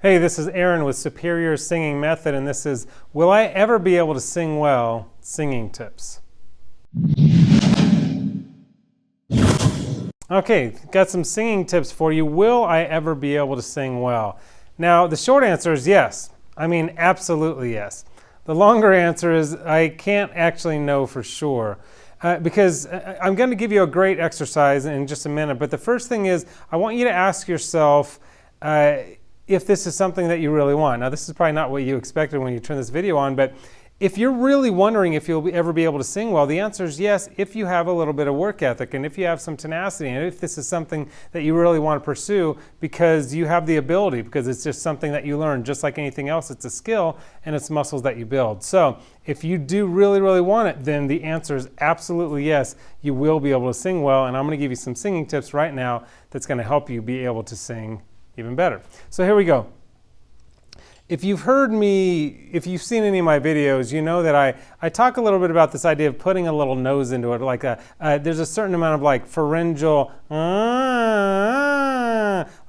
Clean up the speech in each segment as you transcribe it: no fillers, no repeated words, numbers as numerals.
Hey, this is Aaron with Superior Singing Method, and this is Will I Ever Be Able to Sing Well? Singing Tips. Okay, got some singing tips for you. Will I ever be able to sing well? Now, the short answer is yes. I mean, absolutely yes. The longer answer is I can't actually know for sure. Because I'm going to give you a great exercise in just a minute, but the first thing is I want you to ask yourself if this is something that you really want. Now, this is probably not what you expected when you turn this video on, but if you're really wondering if you'll ever be able to sing well, the answer is yes, if you have a little bit of work ethic and if you have some tenacity and if this is something that you really want to pursue because you have the ability, because it's just something that you learn. Just like anything else, it's a skill and it's muscles that you build. So if you do really, really want it, then the answer is absolutely yes, you will be able to sing well. And I'm going to give you some singing tips right now that's going to help you be able to sing even better. So here we go. If you've heard me, if you've seen any of my videos, you know that I talk a little bit about this idea of putting a little nose into it. Like there's a certain amount of like pharyngeal,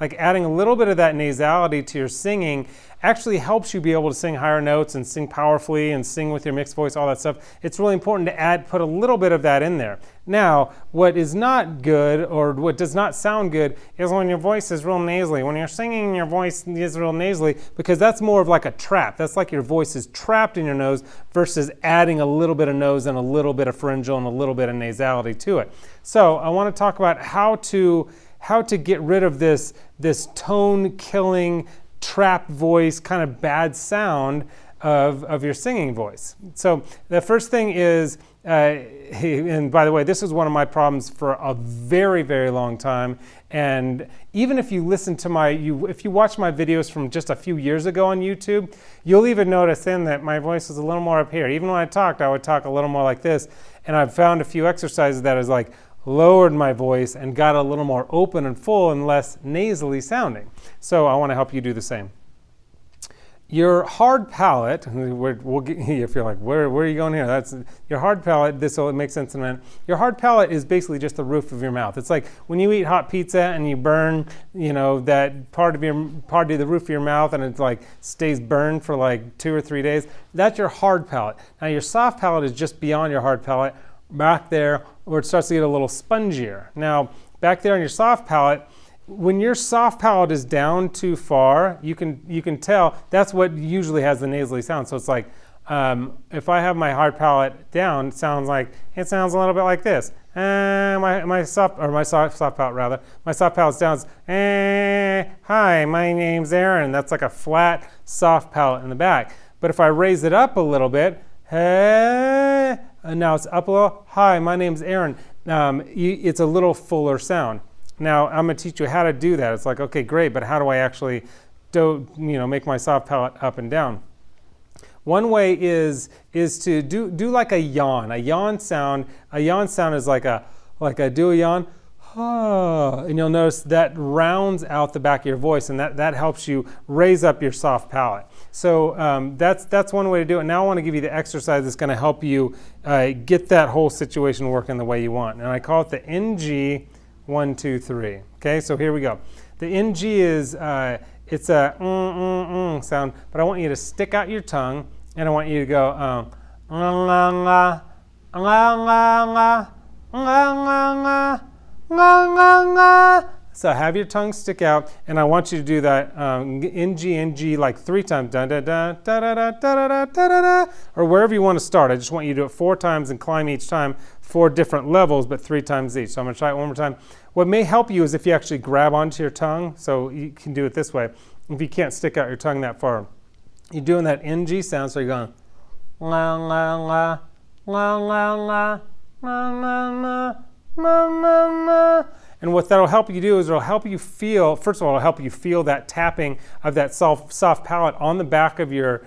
like adding a little bit of that nasality to your singing actually helps you be able to sing higher notes and sing powerfully and sing with your mixed voice, all that stuff. It's really important to put a little bit of that in there. Now, what is not good or what does not sound good is when your voice is real nasally. When you're singing, your voice is real nasally because that's more of like a trap. That's like your voice is trapped in your nose versus adding a little bit of nose and a little bit of pharyngeal and a little bit of nasality to it. So I want to talk about how to get rid of this tone-killing, trapped voice, kind of bad sound of your singing voice. So the first thing is, and by the way, this is one of my problems for a very, very long time. And even if you listen to if you watch my videos from just a few years ago on YouTube, you'll even notice then that my voice is a little more up here. Even when I would talk a little more like this. And I've found a few exercises that is like lowered my voice and got a little more open and full and less nasally sounding. So I want to help you do the same. Your hard palate, if you're like, where are you going here? That's your hard palate. This will make sense in a minute. Your hard palate is basically just the roof of your mouth. It's like when you eat hot pizza and you burn, that part of the roof of your mouth, and it like stays burned for like 2 or 3 days. That's your hard palate. Now your soft palate is just beyond your hard palate, back there, where it starts to get a little spongier. Now back there on your soft palate, when your soft palate is down too far, you can tell that's what usually has the nasally sound. So it's like if I have my hard palate down, it sounds a little bit like this. My soft palate rather. My soft palate's down. Hi, my name's Aaron. That's like a flat, soft palate in the back. But if I raise it up a little bit, hey, and now it's up a little. Hi, my name's Aaron. It's a little fuller sound. Now, I'm going to teach you how to do that. It's like, okay, great, but how do I actually make my soft palate up and down? One way is to do like a yawn. A yawn sound is like a do a yawn. And you'll notice that rounds out the back of your voice, and that helps you raise up your soft palate. So that's one way to do it. Now I want to give you the exercise that's going to help you get that whole situation working the way you want. And I call it the NG 1, 2, 3. Okay, so here we go. The NG is it's a sound, but I want you to stick out your tongue, and I want you to go So have your tongue stick out, and I want you to do that NG like 3 times, da da da da da da da da da da, or wherever you want to start. I just want you to do it 4 times and climb each time, 4 different levels, but 3 times each. So I'm going to try it one more time. What may help you is if you actually grab onto your tongue, so you can do it this way. If you can't stick out your tongue that far, you're doing that NG sound, so you're going la la la la la la la la la la. And what that'll help you do is it'll help you feel, first of all, it'll help you feel that tapping of that soft palate on the back of your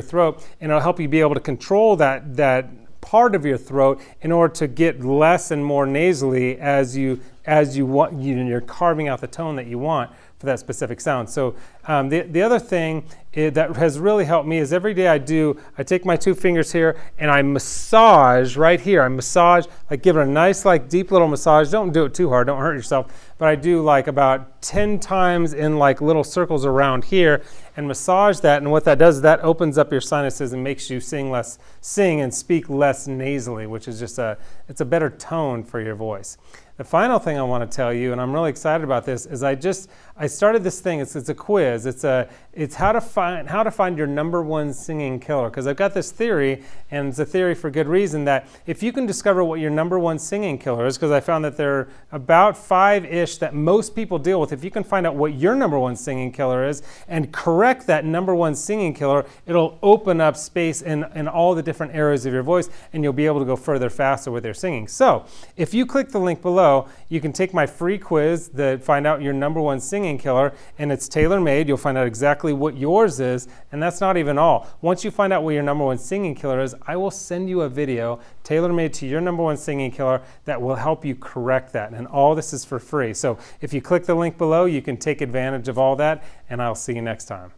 throat, and it'll help you be able to control that part of your throat in order to get less and more nasally as you want, you're carving out the tone that you want for that specific sound. So The other thing that has really helped me is every day I take my 2 fingers here and I massage right here. I massage, like give it a nice like deep little massage. Don't do it too hard, don't hurt yourself. But I do like about 10 times in like little circles around here and massage that. And what that does is that opens up your sinuses and makes you sing and speak less nasally, which is just it's a better tone for your voice. The final thing I want to tell you, and I'm really excited about this, is I started this thing. It's a quiz. It's how to find your number 1 singing killer. Because I've got this theory, and it's a theory for good reason, that if you can discover what your number 1 singing killer is, because I found that there are about 5-ish that most people deal with. If you can find out what your number 1 singing killer is and correct that number 1 singing killer, it'll open up space in all the different areas of your voice, and you'll be able to go further faster with your singing. So if you click the link below, you can take my free quiz that find out your number 1 singing killer, and it's tailor-made. You'll find out exactly what yours is, and that's not even all. Once you find out what your number 1 singing killer is, I will send you a video tailor-made to your number 1 singing killer that will help you correct that, and all this is for free. So if you click the link below, you can take advantage of all that, and I'll see you next time.